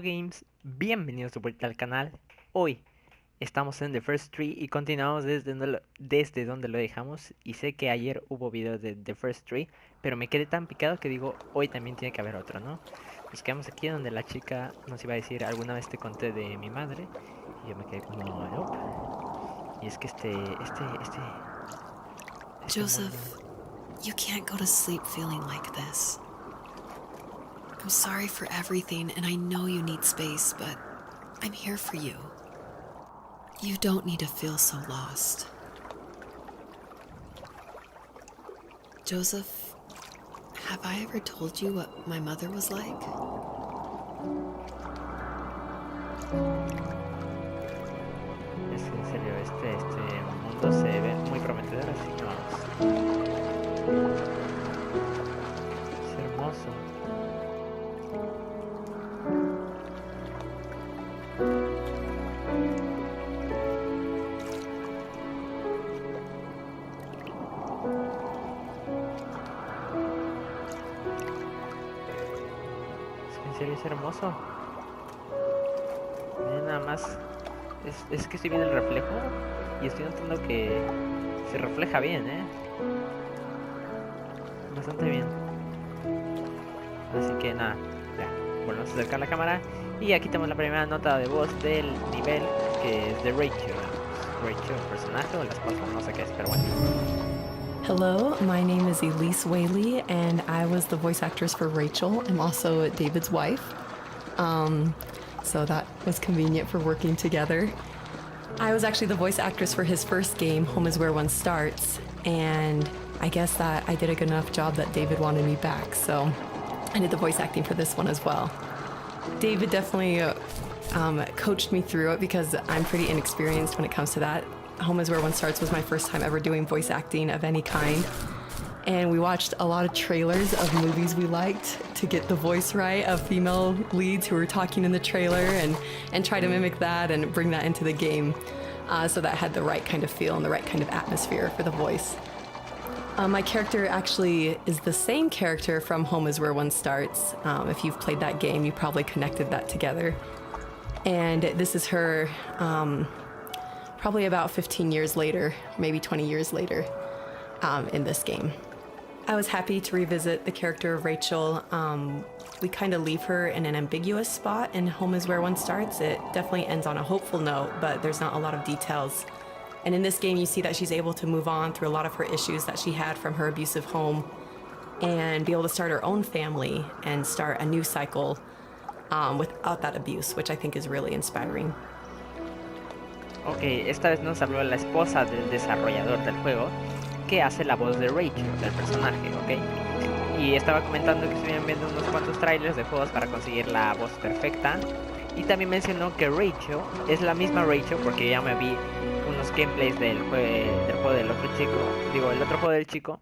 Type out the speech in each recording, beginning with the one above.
Games, bienvenidos de vuelta al canal. Hoy estamos en The First Tree y continuamos desde donde lo dejamos. Y sé que ayer hubo video de The First Tree, pero me quedé tan picado que digo, hoy también tiene que haber otro, ¿no? Nos quedamos aquí donde la chica nos iba a decir, alguna vez te conté de mi madre. Y yo me quedé como, nope. Y es que este Joseph, you can't go to sleep feeling like this. I'm sorry for everything, and I know you need space, but I'm here for you. You don't need to feel so lost. Joseph, have I ever told you what my mother was like? Es que en serio, este mundo se ve muy prometedor, así que vamos. Es hermoso. Es que en serio es hermoso. Miren nada más. Es que estoy viendo el reflejo y estoy notando que se refleja bien, bastante bien. Así que nada, ya, volvemos a acercar la cámara. Y aquí tenemos la primera nota de voz del nivel, que es de Rachel. Rachel, el personaje o la esposa, no sé qué es, pero bueno. Hello, my name is Elise Whaley, and I was the voice actress for Rachel. I'm also David's wife. So that was convenient for working together. I was actually the voice actress for his first game, Home is Where One Starts, and I guess that I did a good enough job that David wanted me back, so I did the voice acting for this one as well. David definitely coached me through it because I'm pretty inexperienced when it comes to that. Home is Where One Starts was my first time ever doing voice acting of any kind. And we watched a lot of trailers of movies we liked to get the voice right of female leads who were talking in the trailer and try to mimic that and bring that into the game. So that had the right kind of feel and the right kind of atmosphere for the voice. My character actually is the same character from Home is Where One Starts. If you've played that game, you probably connected that together. And this is her probably about 15 years later, maybe 20 years later in this game. I was happy to revisit the character of Rachel. We kind of leave her in an ambiguous spot in Home is Where One Starts. It definitely ends on a hopeful note, but there's not a lot of details. And in this game, you see that she's able to move on through a lot of her issues that she had from her abusive home and be able to start her own family and start a new cycle without that abuse, which I think is really inspiring. Ok, esta vez nos habló la esposa del desarrollador del juego, que hace la voz de Rachel, del personaje, ¿ok? Y estaba comentando que estuvieron viendo unos cuantos trailers de juegos para conseguir la voz perfecta. Y también mencionó que Rachel es la misma Rachel, porque ya me vi unos gameplays del juego del otro chico. Digo, el otro juego del chico.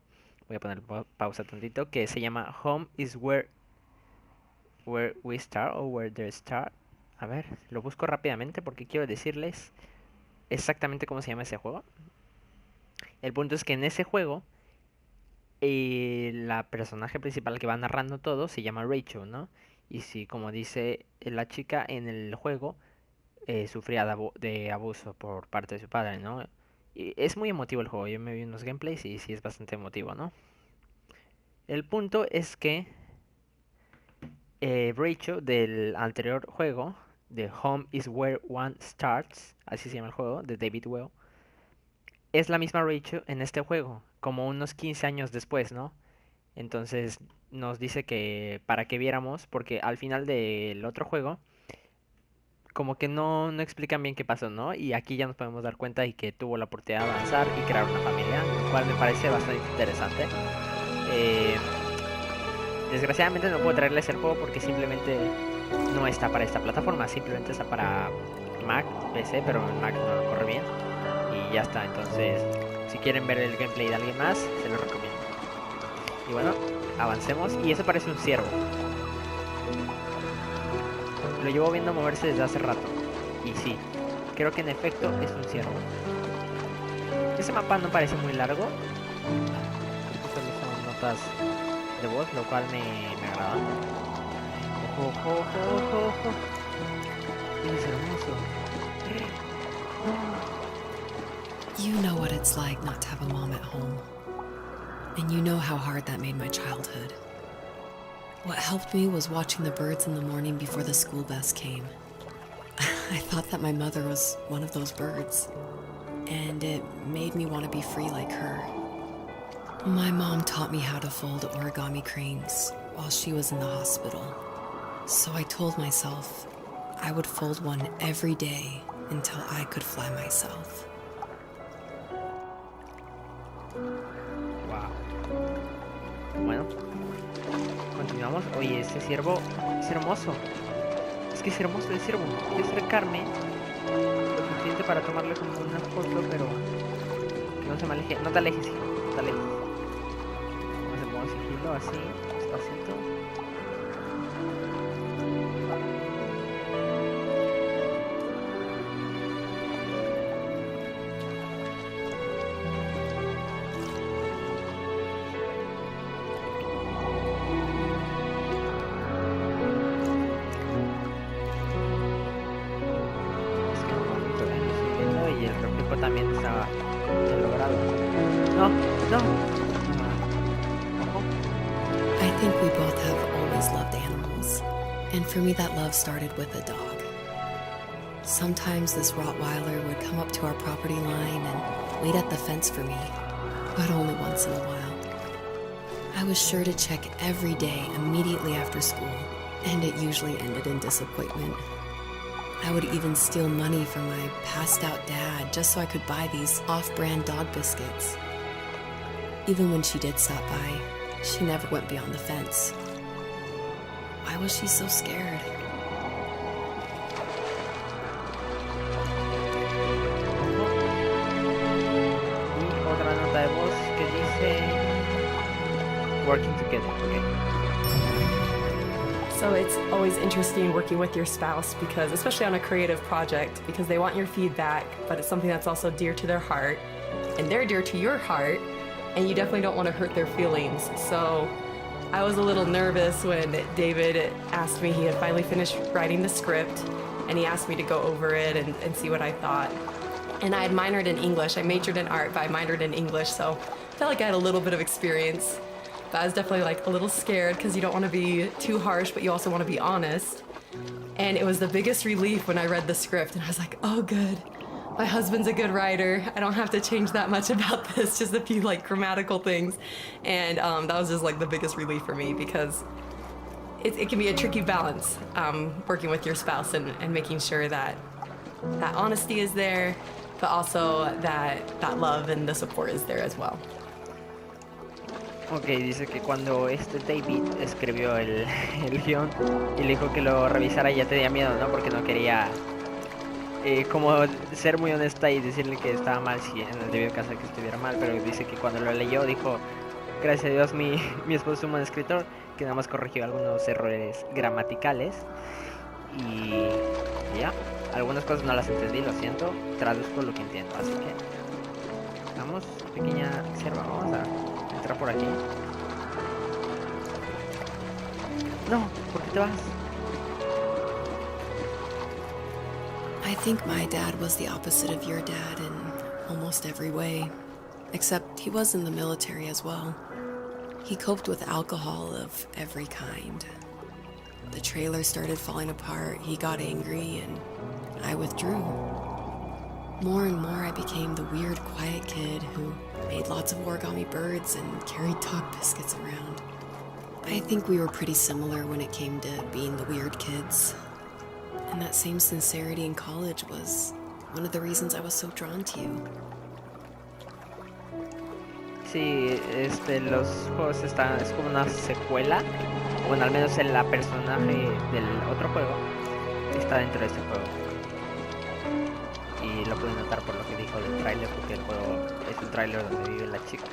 Voy a poner pausa tantito. Que se llama Home is Where We Start o Where They Start. A ver, lo busco rápidamente porque quiero decirles exactamente cómo se llama ese juego. El punto es que en ese juego la personaje principal que va narrando todo se llama Rachel, ¿no? Y si, como dice la chica en el juego, sufría de abuso por parte de su padre, ¿no? Y es muy emotivo el juego. Yo me vi unos gameplays y sí es bastante emotivo, ¿no? El punto es que Rachel del anterior juego, de Home is Where One Starts, así se llama el juego, de David Well, es la misma Rachel en este juego, como unos 15 años después, ¿no? Entonces nos dice que para que viéramos, porque al final del otro juego, como que no explican bien qué pasó, ¿no? Y aquí ya nos podemos dar cuenta de que tuvo la oportunidad de avanzar y crear una familia, lo cual me parece bastante interesante. Desgraciadamente no puedo traerles el juego porque simplemente no está para esta plataforma, simplemente está para Mac, PC, pero en Mac no lo corre bien. Y ya está, entonces si quieren ver el gameplay de alguien más, se los recomiendo. Y bueno, avancemos. Y eso parece un ciervo. Lo llevo viendo moverse desde hace rato. Y sí, creo que en efecto es un ciervo. Ese mapa no parece muy largo. Solo son notas de voz, lo cual me agrada. Ojo, ojo, ojo, ojo. Es hermoso. You know what it's like not to have a mom at home. And you know how hard that made my childhood. What helped me was watching the birds in the morning before the school bus came. I thought that my mother was one of those birds, and it made me want to be free like her. My mom taught me how to fold origami cranes while she was in the hospital. So I told myself I would fold one every day until I could fly myself. Wow. Bueno, continuamos. Oye, ese ciervo es hermoso. Es que es hermoso el ciervo. Quiero acercarme lo suficiente para tomarle como una foto, pero que no se me aleje. No te alejes, hijo. No te alejes. Vamos a poner sigilo así, despacito. Y el reflejo también estaba bien logrado. No, no. Ojo. I think we both have always loved animals, and for me that love started with a dog. Sometimes this Rottweiler would come up to our property line and wait at the fence for me, but only once in a while. I was sure to check every day immediately after school, and it usually ended in disappointment. I would even steal money from my passed-out dad just so I could buy these off-brand dog biscuits. Even when she did stop by, she never went beyond the fence. Why was she so scared? Y otra nota de voz que dice working together. Okay. So it's always interesting working with your spouse because, especially on a creative project, because they want your feedback, but it's something that's also dear to their heart, and they're dear to your heart, and you definitely don't want to hurt their feelings. So I was a little nervous when David asked me, he had finally finished writing the script, and he asked me to go over it and see what I thought. And I had minored in English. I majored in art, but I minored in English, so I felt like I had a little bit of experience. But I was definitely like a little scared because you don't want to be too harsh, but you also want to be honest. And it was the biggest relief when I read the script, and I was like, oh, good. My husband's a good writer. I don't have to change that much about this, just a few like grammatical things. And that was just like the biggest relief for me because it can be a tricky balance working with your spouse and making sure that that honesty is there, but also that love and the support is there as well. Ok, dice que cuando David escribió el guión y le dijo que lo revisara ya tenía miedo, ¿no? Porque no quería como ser muy honesta y decirle que estaba mal si en el debido caso que estuviera mal, pero dice que cuando lo leyó dijo, gracias a Dios mi esposo es un buen escritor, que nada más corrigió algunos errores gramaticales y ya, algunas cosas no las entendí, lo siento, traduzco lo que entiendo, así que vamos, pequeña sierva, vamos a entrar por aquí. No, ¿por qué te vas? I think my dad was the opposite of your dad in almost every way, except he was in the military as well. He coped with alcohol of every kind. The trailer started falling apart, he got angry, and I withdrew. More and more I became the weird, quiet kid who made lots of origami birds and carried dog biscuits around. I think we were pretty similar when it came to being the weird kids. And that same sincerity in college was one of the reasons I was so drawn to you. Sí, los juegos están, es como una secuela, bueno, al menos la personaje del otro juego está dentro de este juego. Y lo pude notar por lo que dijo del tráiler, porque el juego es un tráiler donde vive la chica.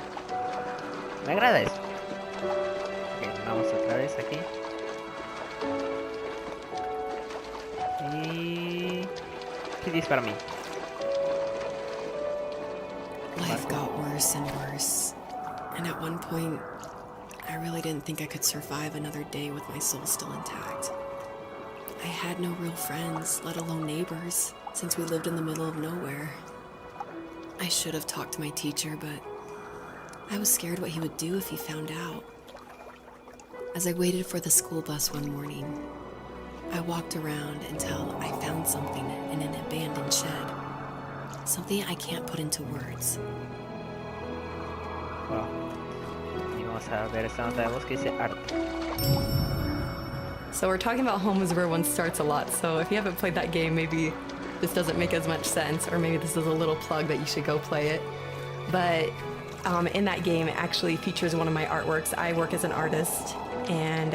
Me agrada eso. Ok, vamos otra vez aquí. Y... ¿qué dices para mí? Life got worse and worse. And at one point, I really didn't think I could survive another day with my soul still intact. I had no real friends, let alone neighbors, since we lived in the middle of nowhere. I should have talked to my teacher, but I was scared what he would do if he found out. As I waited for the school bus one morning, I walked around until I found something in an abandoned shed. Something I can't put into words. Wow. Y vamos a ver esta nota de voz que dice arte. So we're talking about home is where one starts a lot. So if you haven't played that game, maybe this doesn't make as much sense, or maybe this is a little plug that you should go play it. But in that game, it actually features one of my artworks. I work as an artist and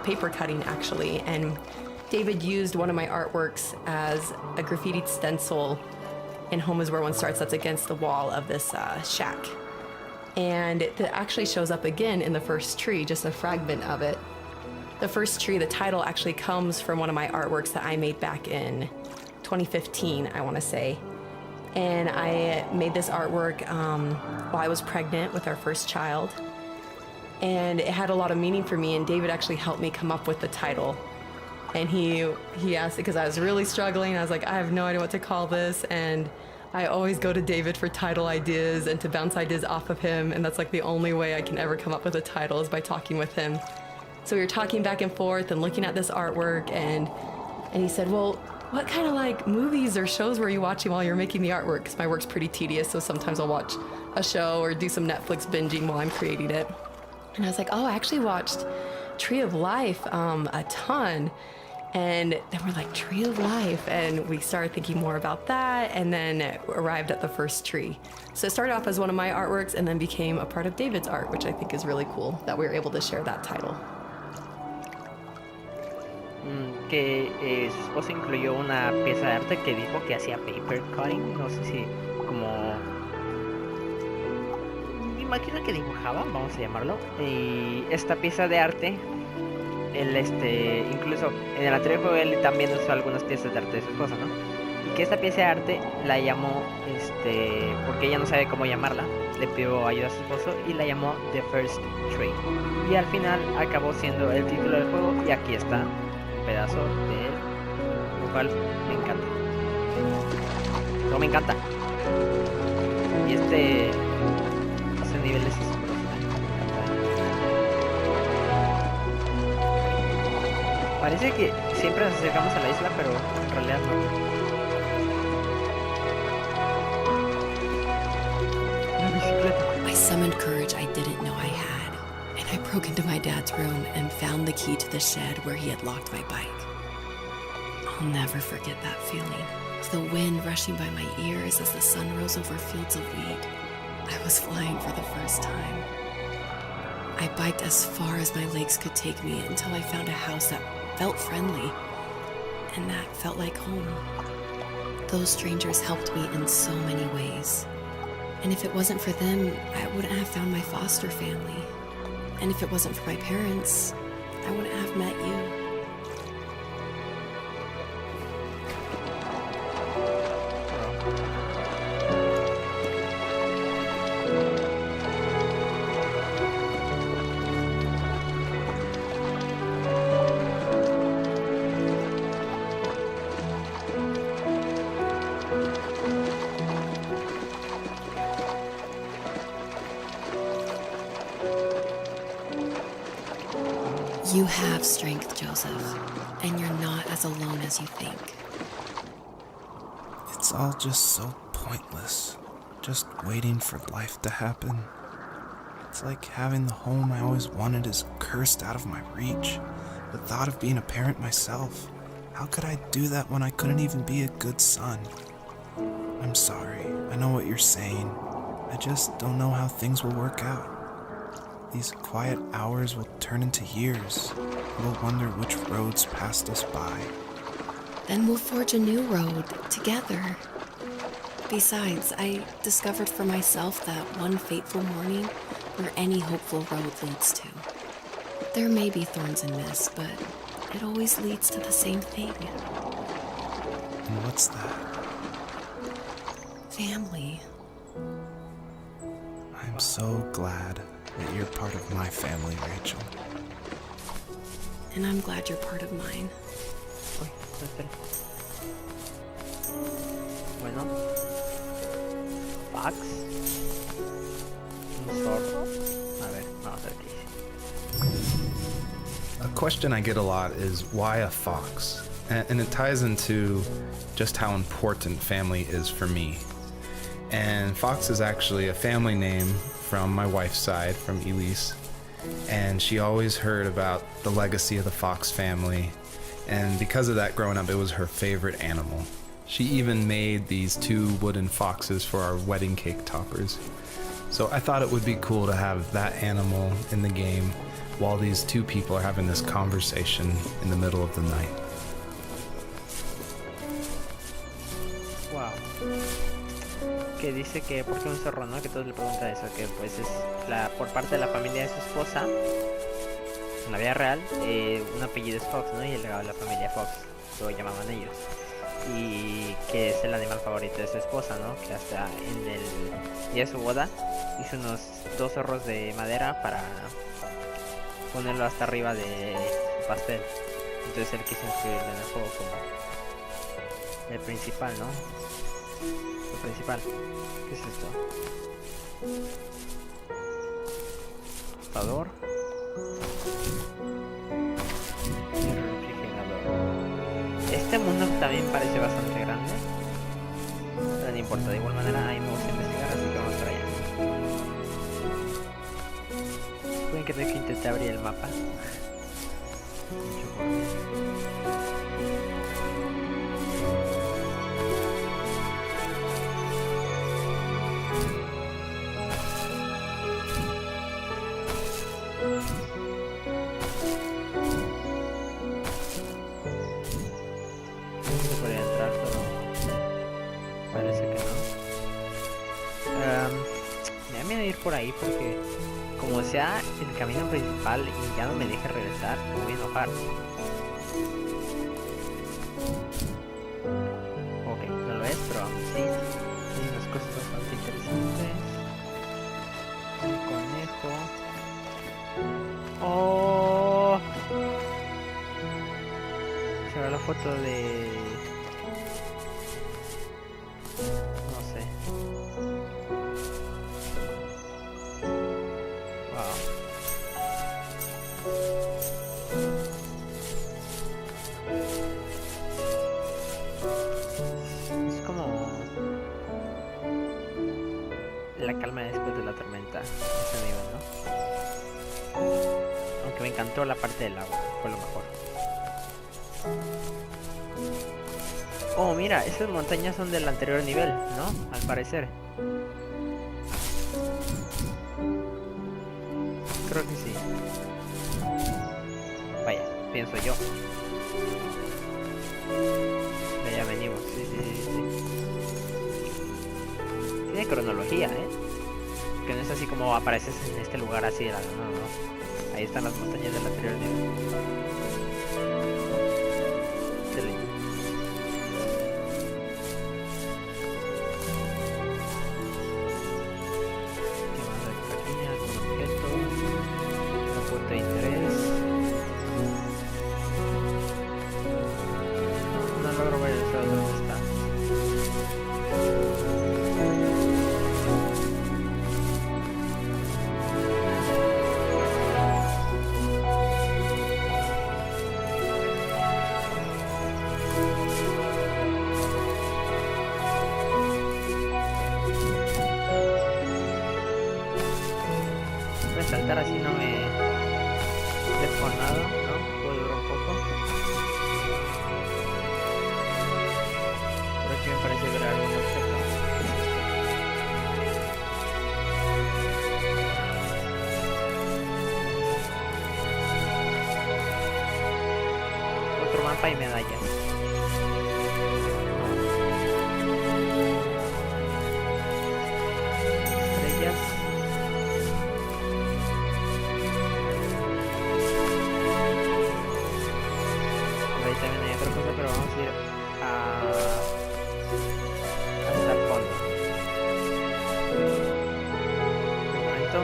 paper cutting, actually. And David used one of my artworks as a graffitied stencil in Home is Where One Starts that's against the wall of this shack. And it actually shows up again in the first tree, just a fragment of it. The first tree, the title actually comes from one of my artworks that I made back in 2015, I want to say. And I made this artwork while I was pregnant with our first child. And it had a lot of meaning for me, and David actually helped me come up with the title. And he asked, because I was really struggling, I was like, I have no idea what to call this, and I always go to David for title ideas and to bounce ideas off of him, and that's like the only way I can ever come up with a title is by talking with him. So we were talking back and forth and looking at this artwork, and he said, well, what kind of like movies or shows were you watching while you're making the artwork? Because my work's pretty tedious, so sometimes I'll watch a show or do some Netflix binging while I'm creating it. And I was like, oh, I actually watched Tree of Life a ton. And then we're like, Tree of Life. And we started thinking more about that and then arrived at the first tree. So it started off as one of my artworks and then became a part of David's art, which I think is really cool that we were able to share that title. Que su esposa incluyó una pieza de arte que dijo que hacía paper cutting, no sé si como... imagino que dibujaba, vamos a llamarlo. Y esta pieza de arte, él incluso en el anterior juego él también usó algunas piezas de arte de su esposa, ¿no? Y que esta pieza de arte la llamó, porque ella no sabe cómo llamarla, le pidió ayuda a su esposo y la llamó The First Tree. Y al final acabó siendo el título del juego y aquí está un pedazo de él, lo cual me encanta. No me encanta. Y ese nivel es asombroso, me encanta. Parece que siempre nos acercamos a la isla, pero en realidad no. I summoned courage I didn't know I had, and I broke into my dad's room and found the key to the shed where he had locked my bike. I'll never forget that feeling, the wind rushing by my ears as the sun rose over fields of wheat. I was flying for the first time. I biked as far as my legs could take me until I found a house that felt friendly, and that felt like home. Those strangers helped me in so many ways. And if it wasn't for them, I wouldn't have found my foster family. And if it wasn't for my parents, I wouldn't have met you. You have strength, Joseph, and you're not as alone as you think. It's all just so pointless, just waiting for life to happen. It's like having the home I always wanted is cursed out of my reach. The thought of being a parent myself, how could I do that when I couldn't even be a good son? I'm sorry, I know what you're saying. I just don't know how things will work out. These quiet hours will turn into years. We'll wonder which roads passed us by. Then we'll forge a new road together. Besides, I discovered for myself that one fateful morning where any hopeful road leads to. There may be thorns in this, but it always leads to the same thing. And what's that? Family. I'm so glad that you're part of my family, Rachel. And I'm glad you're part of mine. espera. Bueno. Fox. Un zorro. A ver, vamos a ver qué dice. A question I get a lot is why a fox? And it ties into just how important family is for me. And Fox is actually a family name from my wife's side, from Elise. And she always heard about the legacy of the Fox family. And because of that, growing up, it was her favorite animal. She even made these 2 wooden foxes for our wedding cake toppers. So I thought it would be cool to have that animal in the game while these 2 people are having this conversation in the middle of the night. Wow. Que dice que por qué un zorro, ¿no? Que todos le preguntan eso, que pues es por parte de la familia de su esposa, en la vida real, un apellido es Fox, ¿no? Y el legado de la familia Fox, lo llamaban ellos. Y que es el animal favorito de su esposa, ¿no? Que hasta en el día de su boda hizo unos 2 zorros de madera para ponerlo hasta arriba de su pastel. Entonces él quiso incluirlo en el juego como el principal, ¿no? Lo principal. ¿Qué es esto? Ajustador. Y refrigerador. Este mundo también parece bastante grande. Pero no importa, de igual manera a mí me gusta investigar, así que vamos para allá. Pueden creer que intenté abrir el mapa. Mucho por... Se podría entrar, pero parece que no. Me da miedo ir por ahí porque como sea el camino principal y ya no me deje regresar, me voy a enojar. Ok, no lo es, pero aún sí hay unas cosas bastante interesantes. Un conejo. Oh, se ve la foto de... no sé. Wow. Es como la calma después de la tormenta, ese nivel, ¿no? Aunque me encantó la parte del agua, fue lo mejor. Oh, mira, esas montañas son del anterior nivel, ¿no? Al parecer. Creo que sí. Vaya, pienso yo. De allá venimos, sí. Tiene cronología, ¿eh? Que no es así como apareces en este lugar así de la nada, ¿no? Ahí están las montañas del anterior nivel. Excelente. ¿Qué más hay por aquí? ¿Algún objeto? Un punto de interés. No logro ver el suelo donde está. Voy a saltar así no me dejo nada, ¿no? Puedo durar un poco. Por aquí me parece ver algún objeto. Otro mapa y medallas. Estrellas. Ahí también hay otra cosa, pero vamos a ir hasta el fondo. Un momento.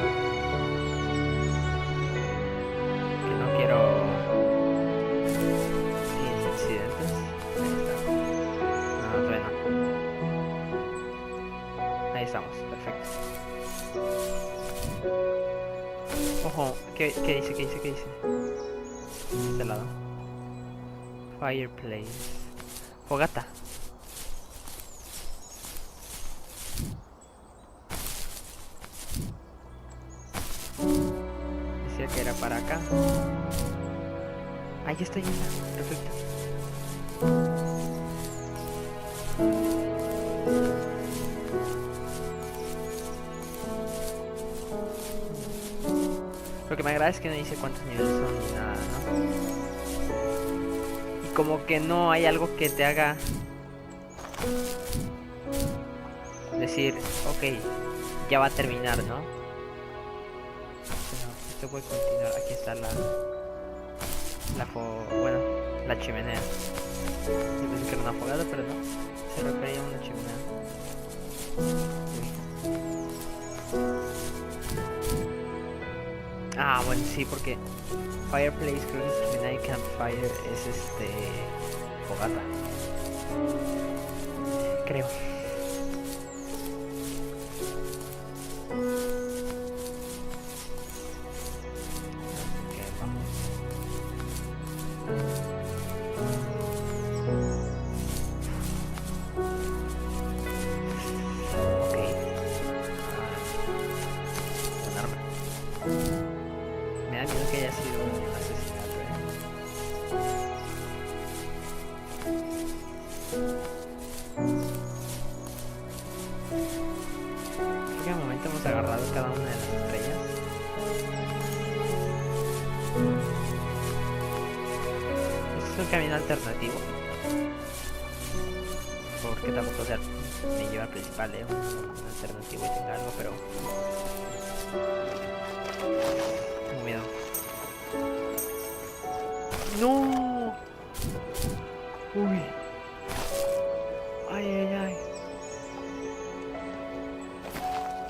Que no quiero accidentes. ¿Qué dice? ¿Qué dice? ¿Qué dice? De este lado. Fireplace. Fogata. Decía que era para acá. Ahí está llena. Perfecto. Lo que me agrada es que no dice cuántos niveles son ni nada, ¿no? Y como que no hay algo que te haga decir, ok, ya va a terminar, ¿no? Pero esto puede continuar. Aquí está la chimenea. Yo pensé que era una fogata, pero no. Se refería a una chimenea. Ah, bueno, sí, porque Fireplace creo que es chimenea y Campfire es fogata. Creo. Ok, vamos. Ok. Un arma. Me da miedo que haya sido un asesinato, Creo que de momento hemos agarrado cada una de las estrellas. Este es un camino alternativo. Porque tampoco, o sea, me lleva al principal, un alternativo y tenga algo, pero tengo miedo. ¡No! Uy. Ay, ay, ay.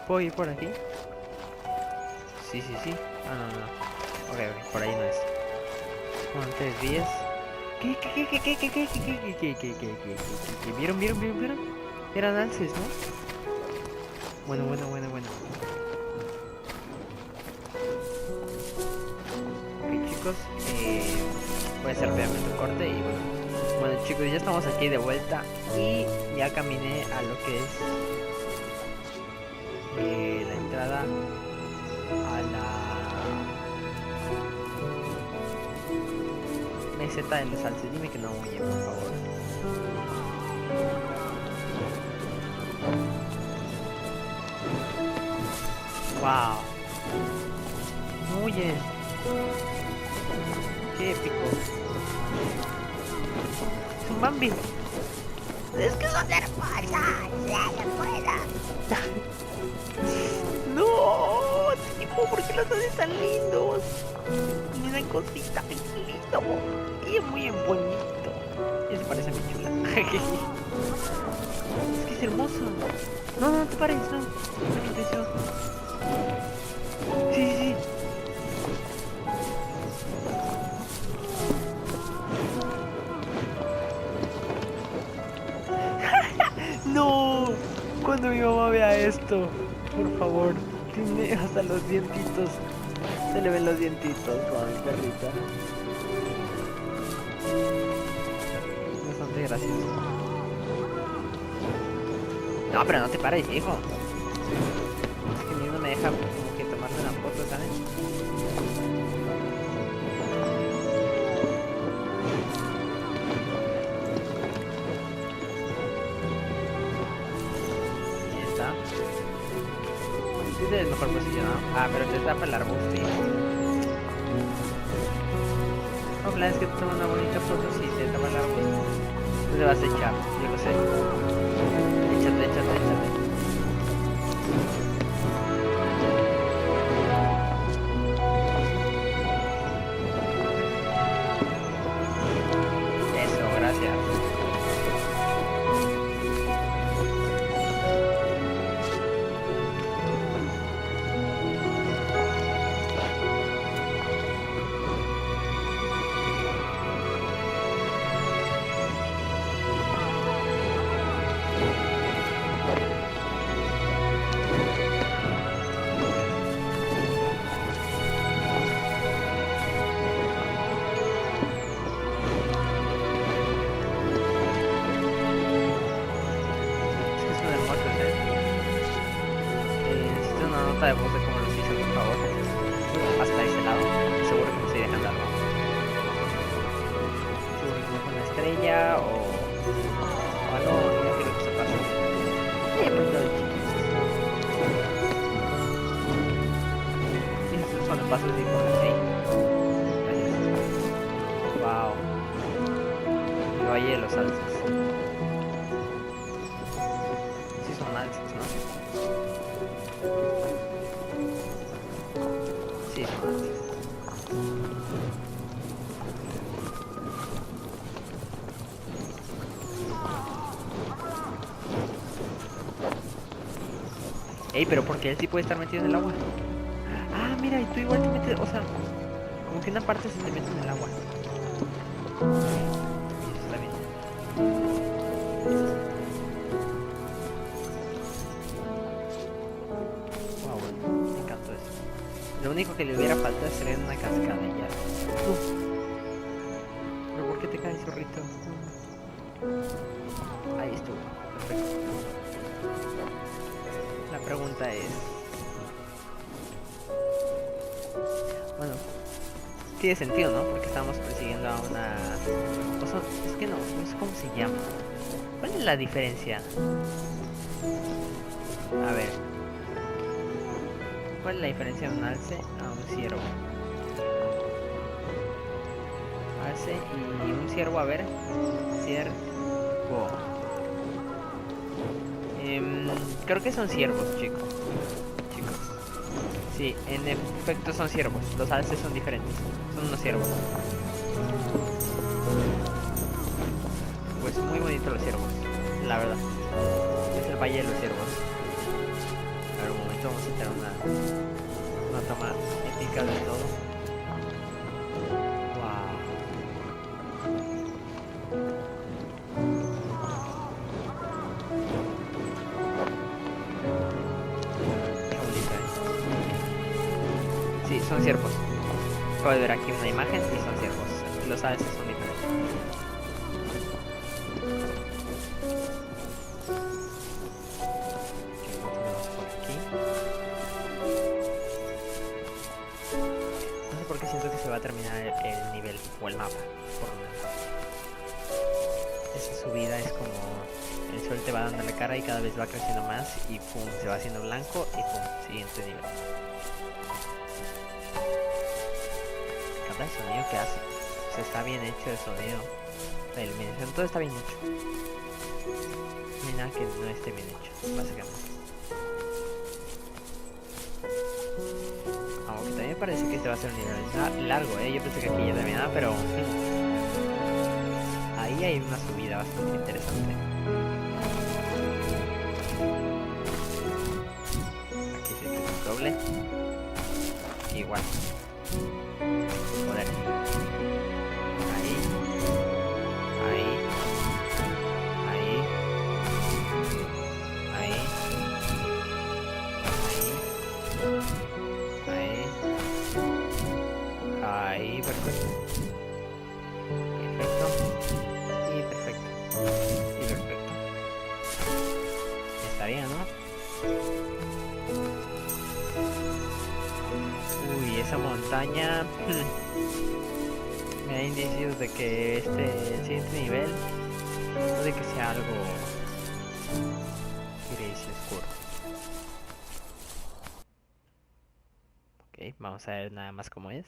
¿Puedo ir por aquí? Sí, sí, sí. Ah, no, no. Ok, por ahí no es. No te desvíes. ¿Qué? ¿Vieron? Eran alces, ¿no? Bueno. Ok, chicos. Voy a hacer brevemente un corte y bueno. Bueno, chicos, ya estamos aquí de vuelta y ya caminé a lo que es la entrada a la meseta de los alces. Dime que no huye, por favor. Wow. No huyen. Qué épico. Es un Bambi. Es que son hermosas. No, tipo, ¿por qué los haces tan lindos? Mira cosita, qué lindo. Y es muy bonito. Ese parece mi chula. Es que es hermoso. No te pares, no. No me intención. Sí. No, cuando mi mamá vea esto, por favor, tiene hasta los dientitos. Se le ven los dientitos como a mi perrita. Es bastante gracioso. No, pero no te pares, hijo. Es que ni no me deja como que tomarme una foto, ¿sabes? Este es mejor posicionado. Ah, pero te tapa el arbusto. Ojalá es que te toma una bonita foto si te tapa el arbusto. Tú te vas a echar, yo lo sé. Échate. Eso, gracias. de voz de cómo los hizo, por favor. Hasta ese lado. Seguro que me estoy dejando algo. Seguro que me fue una estrella o algo. Ya quiero que se pase. Pues lo chiquitos. Y estos son los pasos de información. Wow. El Valle de los Alces. Sí son alces, ¿no? Sí son alces. Ey, pero ¿por qué él sí puede estar metido en el agua? Ah, mira, y tú igual te metes, o sea, como que una parte se te mete en el agua. Y eso está bien. Wow, bueno, me encantó eso. Lo único que le hubiera faltado sería una cascada y ya. ¿Pero por qué te caes, zorrito? Ahí estuvo, perfecto. La pregunta es... Bueno, tiene sentido, ¿no? Porque estamos persiguiendo a una... O sea, es que no sé cómo se llama. ¿Cuál es la diferencia? A ver. ¿Cuál es la diferencia de un alce a un ciervo? Alce y un ciervo, a ver. Ciervo. Creo que son ciervos, chicos. Sí, en efecto son ciervos. Los alces son diferentes. Son unos ciervos. Pues muy bonito los ciervos, la verdad. Es el Valle de los Ciervos. A ver, un momento, vamos a tener una toma épica de todo. Sí, son ciervos. Acabo de ver aquí una imagen y son ciervos. Los alces son diferentes. Continuamos por aquí. No sé por qué siento que se va a terminar el nivel o el mapa, por lo menos. Esa subida es como el sol te va dando la cara y cada vez va creciendo más y pum, se va haciendo blanco y pum, siguiente nivel. El sonido que hace, o sea, está bien hecho el sonido, la iluminación, todo está bien hecho. No hay nada que no esté bien hecho, básicamente. Aunque también parece que este va a ser un nivel largo, yo pensé que aquí ya terminaba, pero ahí hay una subida bastante interesante. Aquí sí que es un doble. Igual. Joder. Ahí. Ahí. Ahí. Ahí. Ahí. Ahí. Ahí, perfecto. Perfecto. Y perfecto. Y perfecto. Está bien, ¿no? Uy, esa montaña me da indicios de que el siguiente nivel puede que sea algo gris y oscuro. Ok, vamos a ver nada más cómo es.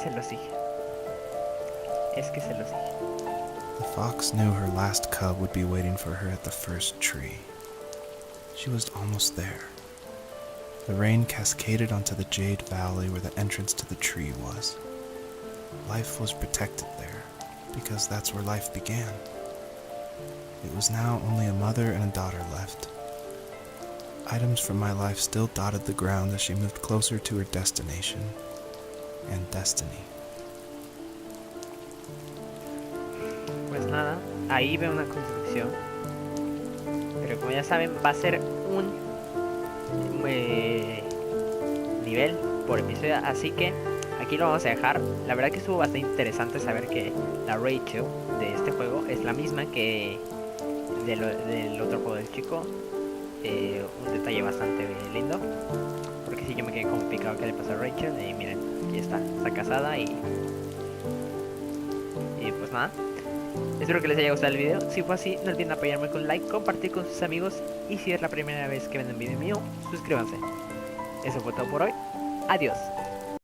Se lo sigue. Es que se lo sigue. The fox knew her last cub would be waiting for her at the first tree. She was almost there. The rain cascaded onto the jade valley where the entrance to the tree was. Life was protected there, because that's where life began. It was now only a mother and a daughter left. Items from my life still dotted the ground as she moved closer to her destination and destiny. Pues nada, ahí veo una construcción. Pero como ya saben, va a ser un nivel por episodio. Así que aquí aquí lo vamos a dejar. La verdad que estuvo bastante interesante saber que la Rachel de este juego es la misma que del otro juego del chico. Un detalle bastante lindo. Porque sí, yo me quedé como picado que le pasó a Rachel. Y miren, aquí está casada y pues nada. Espero que les haya gustado el video. Si fue así, no olviden apoyarme con like, compartir con sus amigos. Y si es la primera vez que ven un video mío, suscríbanse. Eso fue todo por hoy. Adiós.